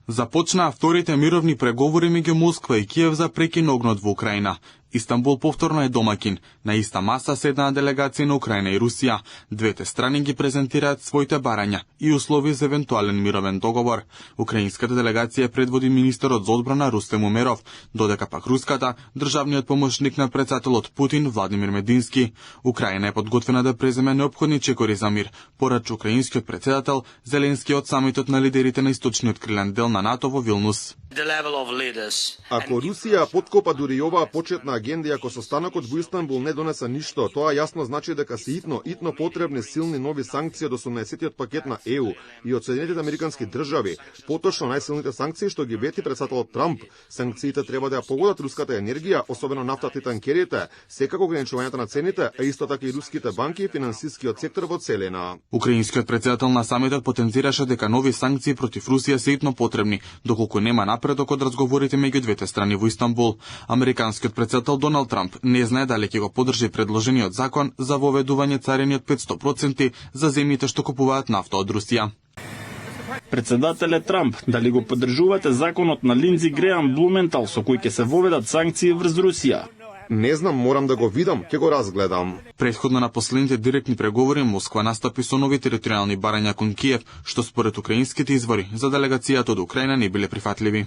Започнаа вторите мировни преговори меѓу Москва и Киев за прекин огнот во Украина. Истанбул повторно е домакин. На иста маса седнаа делегации на Украина и Русија. Двете страни ги презентираат своите барања и услови за евентуален мировен договор. Украинската делегација предводи министерот за одбрана Рустем Умеров, додека пак руската државниот помошник на претседателот Путин Владимир Медински. Украина е подготвена да преземе неопходни чекори за мир, порача украинскиот претседател Зеленски од самитот на лидерите на источниот крилен дел на НАТО во Вилнус. Ако Русија подкопа дури оваа почетна агенда, ако состанокот во Истанбул не донесе ништо, тоа јасно значи дека се итно потребни силни нови санкции од 18-тиот пакет на ЕУ и од Соединетите американски држави, поточно најсилните санкции што ги вети претседателот Трамп. Санкциите треба да ја погодат руската енергија, особено нафтата и танкерите, секако ограничувањето на цените, а исто така и руските банки и финансискиот сектор во целина. Украинскиот претседател на самитот потенцираше дека нови санкции против Русија се итно потребни, доколку нема напредок од разговорите меѓу двете страни во Истанбул. Американскиот претседател Доналд Трамп не знае дали ќе го поддржи предложениот закон за воведување царини од 500% за земјите што купуваат нафта од Русија. Председателе Трамп, дали го поддржувате законот на Линдзи Греам Блументал со кој ќе се воведат санкции врз Русија? Не знам, морам да го видам, ќе го разгледам. Претходно на последните директни преговори Москва настапи со нови територијални барања кон Киев, што според украинските извори за делегацијата од Украина не биле прифатливи.